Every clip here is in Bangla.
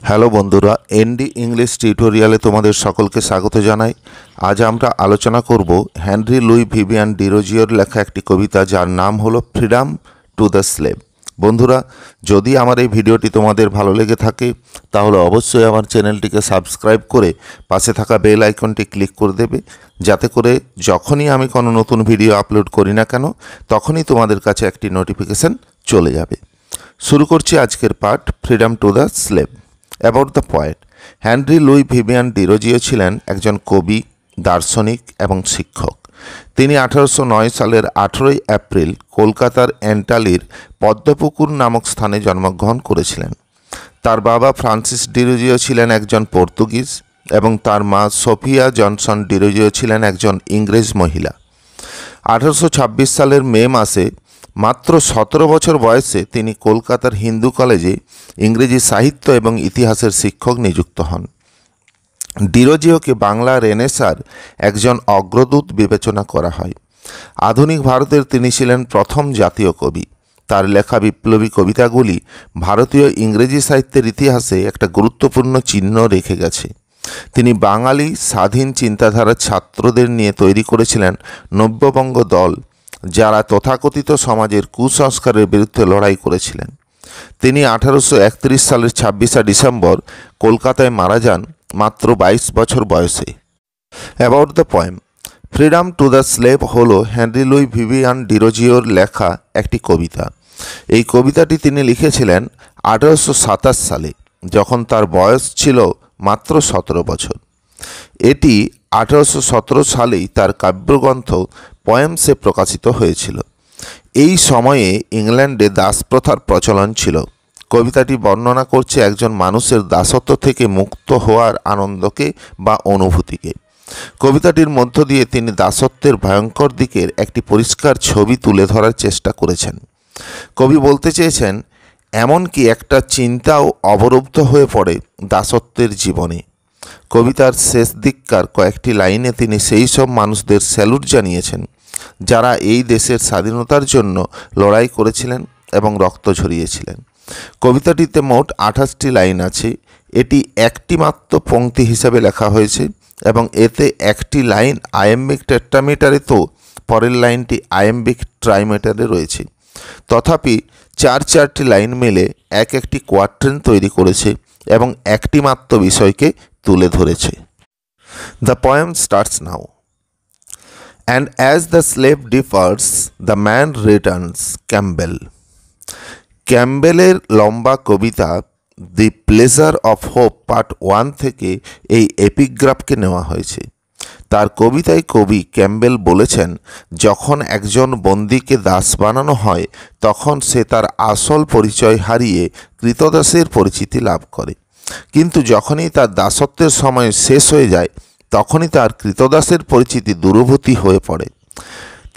হ্যালো বন্ধুরা, এনডি ইংলিশ টিউটোরিয়ালে তোমাদের সকলকে স্বাগত জানাই। আজ আমরা আলোচনা করব হেনরি লুই ভিভিয়ান ডিরোজিওর লেখা একটি কবিতা, যার নাম হলো ফ্রিডম টু দ্য স্লেভ। বন্ধুরা, যদি আমার এই ভিডিওটি তোমাদের ভালো লেগে থাকে তাহলে অবশ্যই আমার চ্যানেলটিকে সাবস্ক্রাইব করে পাশে থাকা বেল আইকনটি ক্লিক করে দেবে, যাতে করে যখনই আমি কোনো নতুন ভিডিও আপলোড করি না কেন তখনই তোমাদের কাছে একটি নোটিফিকেশন চলে যাবে। শুরু করছি আজকের পাঠ, freedom to the slave. About the poet. Henry Louis Vivian Derozio ছিলেন একজন কবি, দার্শনিক এবং শিক্ষক। তিনি 1809 সালের 18 এপ্রিল কলকাতার এন্টালির পদ্মপুকুর নামক স্থানে জন্মগ্রহণ করেছিলেন। তার বাবা ফ্রান্সিস ডিরোজিও ছিলেন একজন পর্তুগিজ এবং তার মা সোফিয়া জনসন ডিরোজিও ছিলেন একজন ইংরেজ মহিলা। 1826 সালের মে মাসে মাত্র 17 বছর বয়সে তিনি কলকাতার হিন্দু কলেজে ইংরেজি সাহিত্য এবং ইতিহাসের শিক্ষক নিযুক্ত হন। ডিরোজিওকে বাংলা রেনেসাঁর একজন অগ্রদূত বিবেচনা করা হয়। আধুনিক ভারতের তিনি ছিলেন প্রথম জাতীয় কবি। তার লেখা বিপ্লবী কবিতাগুলি ভারতীয় ইংরেজি সাহিত্যের ইতিহাসে একটা গুরুত্বপূর্ণ চিহ্ন রেখে গেছে। তিনি বাঙালি স্বাধীন চিন্তাধারার ছাত্রদের নিয়ে তৈরি করেছিলেন নব্যবঙ্গ দল, যারা তথাকথিত সমাজের কুসংস্কারের বিরুদ্ধে লড়াই করেছিলেন। তিনি 1831 সালের 26শে ডিসেম্বর কলকাতায় মারা যান, মাত্র 22 বছর বয়সে। About the poem. Freedom to the slave হলো হেনরি লুই ভিভিয়ান ডিরোজিওর লেখা একটি কবিতা। এই কবিতাটি তিনি লিখেছিলেন 1827 সালে, যখন তার বয়স ছিল মাত্র 17 বছর। এটি 1817 সালেই তার কাব্যগ্রন্থ পয়েমসে প্রকাশিত হয়েছিল। এই সময়ে ইংল্যান্ডে দাসপ্রথার প্রচলন ছিল। কবিতাটি বর্ণনা করছে একজন মানুষের দাসত্ব থেকে মুক্ত হওয়ার আনন্দকে বা অনুভূতিকে। কবিতাটির মধ্য দিয়ে তিনি দাসত্বের ভয়ঙ্কর দিকের একটি পরিষ্কার ছবি তুলে ধরার চেষ্টা করেছেন। কবি বলতে চেয়েছেন, এমনকি একটা চিন্তাও অবরুদ্ধ হয়ে পড়ে দাসত্বের জীবনে। কবিতার শেষ দিককার কয়েকটি লাইনে তিনি সেই সব মানুষদের স্যালুট জানিয়েছেন যারা এই দেশের স্বাধীনতার জন্য লড়াই করেছিলেন এবং রক্ত ঝরিয়েছিলেন। কবিতাটিতে মোট 28টি লাইন আছে। এটি একটি মাত্র পংক্তি হিসাবে লেখা হয়েছে এবং এতে একটি লাইন আয়াম্বিক টেট্রামিটারে, তো পরের লাইনটি আয়াম্বিক ট্রাইমিটারে রয়েছে। তথাপি চারটি লাইন মিলে একটি কোয়াট্রেন তৈরি করেছে এবং একটি মাত্র বিষয়কে তুলে ধরেছে। The poem starts now. And as the slave departs, the man returns. Campbell. ক্যাম্বেলের লম্বা কবিতা the pleasure of hope part 1 থেকে এই এপিগ্রাফকে নেওয়া হয়েছে। তার কবিতায় কবি ক্যাম্বেল বলেছেন, যখন একজন বন্দীকে দাস বানানো হয় তখন সে তার আসল পরিচয় হারিয়ে কৃতদাসের পরিচিতি লাভ করে, কিন্তু যখনই তার দাসত্বের সময় শেষ হয়ে যায় তখনই তার কৃতদাসের পরিচিতি দূরবর্তী হয়ে পড়ে।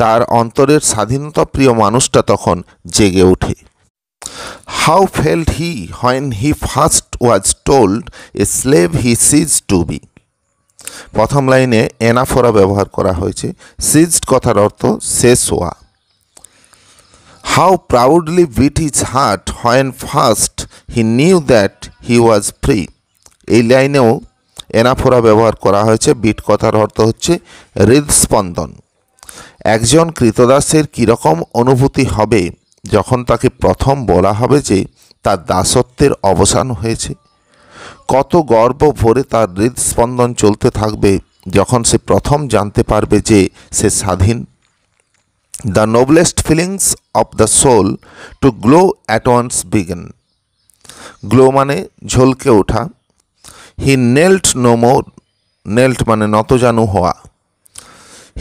তার অন্তরের স্বাধীনতা প্রিয় মানুষটা তখন জেগে ওঠে। How felt he when he first was told a slave he ceased to be. প্রথম লাইনে এনাফোরা ব্যবহার করা হয়েছে। সিজড কথার অর্থ শেষ হওয়া। How proudly beat his heart when first he knew that he was free. এই লাইনেও এনাফোরা ব্যবহার করা হয়েছে। বিট কথার অর্থ হচ্ছে হৃদস্পন্দন। একজন কৃতদাসের কীরকম অনুভূতি হবে যখন তাকে প্রথম বলা হবে যে তার দাসত্বের অবসান হয়েছে? কত গর্ব ভরে তার হৃদস্পন্দন চলতে থাকবে যখন সে প্রথম জানতে পারবে যে সে স্বাধীন। The noblest feelings of the soul to glow at once begin. Glow মানে ঝলকে ওঠা। হি নেল্ট নো মোর। নেল্ট মানে নতজানু হওয়া।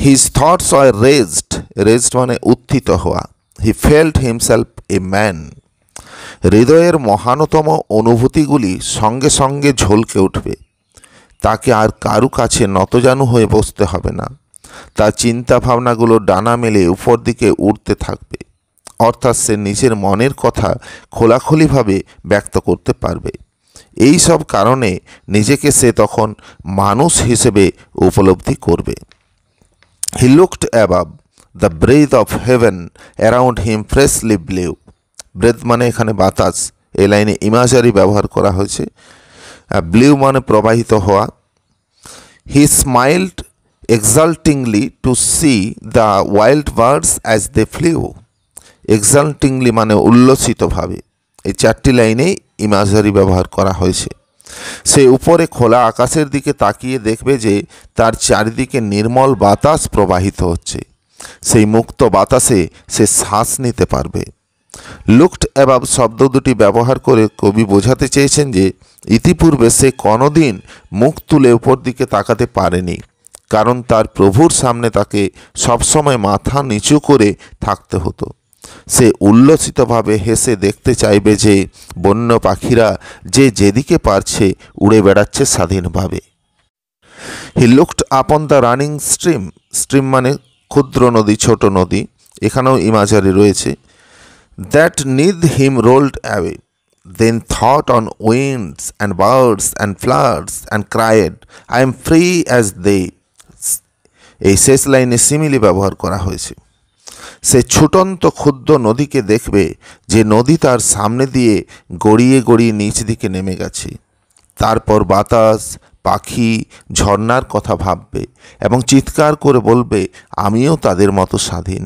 হিজ থটস আর রেজড। রেজড মানে উত্থিত হওয়া। He felt himself a man. হৃদয়ের মহানতম অনুভূতিগুলি সঙ্গে সঙ্গে ঝলকে উঠবে। তাকে আর কারু কাছে নতজানু হয়ে বসতে হবে না। তার চিন্তা ভাবনাগুলো ডানা মেলে উপর দিকে উঠতে থাকবে, অর্থাৎ সে নিজের মনের কথা খোলাখুলিভাবে ব্যক্ত করতে পারবে। এই সব কারণে নিজেকে সে তখন মানুষ হিসেবে উপলব্ধি করবে। He looked above, the breath of heaven around him freshly blew. Breath মানে এখানে বাতাস। এই লাইনে ইমাজারি ব্যবহার করা হয়েছে। ব্লিউ মানে প্রবাহিত হওয়া। He smiled exultingly to see the wild birds as they flew. Exultingly মানে উল্লসিতভাবে। এই চারটি লাইনেই ইমাজারি ব্যবহার করা হয়েছে। সে উপরে খোলা আকাশের দিকে তাকিয়ে দেখবে যে তার চারিদিকে নির্মল বাতাস প্রবাহিত হচ্ছে। সেই মুক্ত বাতাসে সে শ্বাস নিতে পারবে। লুকড অ্যাবাভ শব্দ দুটি ব্যবহার করে কবি বোঝাতে চেয়েছেন যে ইতিপূর্বে সে কোনোদিন মুখ তুলে উপর দিকে তাকাতে পারেনি, কারণ তার প্রভুর সামনে তাকে সবসময় মাথা নিচু করে থাকতে হতো। সে উল্লসিতভাবে হেসে দেখতে চাইবে যে বন্য পাখিরা যে যেদিকে পারছে উড়ে বেড়াচ্ছে স্বাধীনভাবে। He looked upon the running stream. Stream মানে ক্ষুদ্র নদী, ছোট নদী। এখানেও ইমাজারি রয়েছে। That neath him rolled away, then thought on winds and birds and floods and cried, I am free as they. এই শেষ লাইনে সিমিলি ব্যবহার করা হয়েছে। সে ছুটন্ত ক্ষুদ্র নদীকে দেখবে যে নদী তার সামনে দিয়ে গড়িয়ে গড়িয়ে নিচ দিকে নেমে গেছে। তারপর বাতাস, পাখি, ঝর্ণার কথা ভাববে এবং চিৎকার করে বলবে, আমিও তাদের মতো স্বাধীন।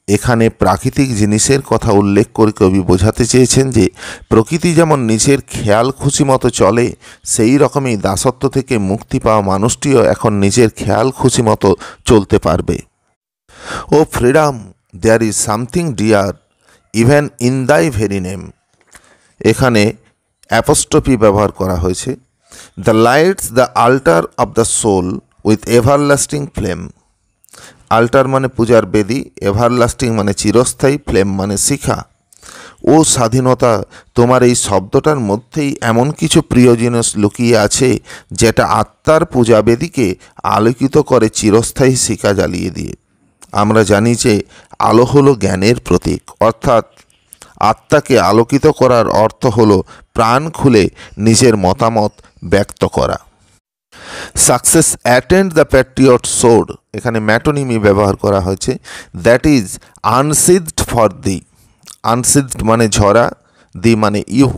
এখানে প্রাকৃতিক জিনিসের কথা উল্লেখ করে কবি বোঝাতে চেয়েছেন যে প্রকৃতি যেমন নিজের খেয়াল খুশি মতো চলে, সেই রকমই দাসত্ব থেকে মুক্তি পাওয়া মানুষটিও এখন নিজের খেয়াল খুশি মতো চলতে পারবে। O freedom, there is something dear even in thy very name. এখানে অ্যাপোস্ট্রফি ব্যবহার করা হয়েছে। The lights the altar of the soul with everlasting flame. Altar মানে পূজার বেদি, এভারলাস্টিং মানে চিরস্থায়ী, ফ্লেম মানে শিখা। ও স্বাধীনতা, তোমার এই শব্দটার মধ্যেই এমন কিছু প্রিয় জিনিস লুকিয়ে আছে যেটা আত্মার পূজা বেদিকে আলোকিত করে চিরস্থায়ী শিখা জ্বালিয়ে দিয়ে। আমরা জানি যে আলো হলো জ্ঞানের প্রতীক, অর্থাৎ আত্মাকে আলোকিত করার অর্থ হলো প্রাণ খুলে নিজের মতামত ব্যক্ত করা। Success attend the patriot sword. এখানে ম্যাটোনিমি ব্যবহার করা হয়েছে। That is unsheathed for thee. Unsheathed মানে ঝরা, দি মানে you.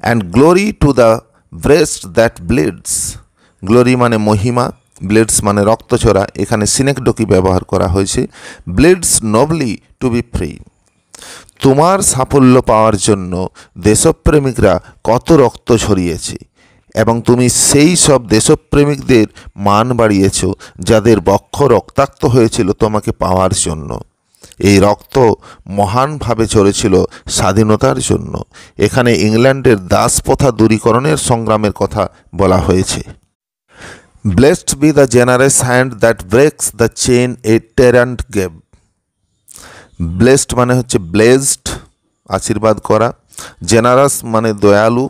And glory to the breast that bleeds. Glory মানে মহিমা, ব্লিডস মানে রক্তঝরা। এখানে সিনেকডোকি ব্যবহার করা হয়েছে। ব্লিডস নবলি টু বি ফ্রি। তোমার সাফল্য পাওয়ার জন্য দেশপ্রেমিকরা কত রক্ত ঝরিয়েছে এবং তুমি সেই সব দেশপ্রেমিকদের মান বাড়িয়েছ যাদের বক্ষ রক্তাক্ত হয়েছিল তোমাকে পাওয়ার জন্য। এই রক্ত মহানভাবে ঝরেছিল স্বাধীনতার জন্য। এখানে ইংল্যান্ডের দাসপ্রথা দূরীকরণের সংগ্রামের কথা বলা হয়েছে। Blessed be the generous hand that breaks the chain a tyrant gave. Blessed মানে হচ্ছে ব্লেসড, আশীর্বাদ করা। জেনারাস মানে দয়ালু,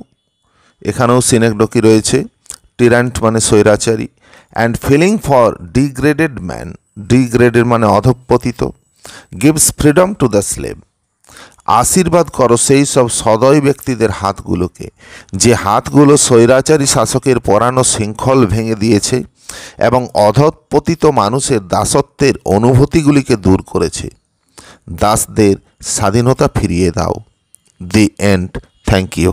এখানেও সিনেকডোকি রয়েছে। টিরান্ট মানে স্বৈরাচারী। And feeling for degraded man. Degraded মানে অধঃপতিত। Gives freedom to the slave. আশীর্বাদ করো সেই সব সদয় ব্যক্তিদের হাতগুলোকে, যে হাতগুলো স্বৈরাচারী শাসকের পরানো শৃঙ্খল ভেঙে দিয়েছে এবং অধঃপতিত মানুষের দাসত্বের অনুভূতিগুলিকে দূর করেছে। দাসদের স্বাধীনতা ফিরিয়ে দাও। The end. Thank you.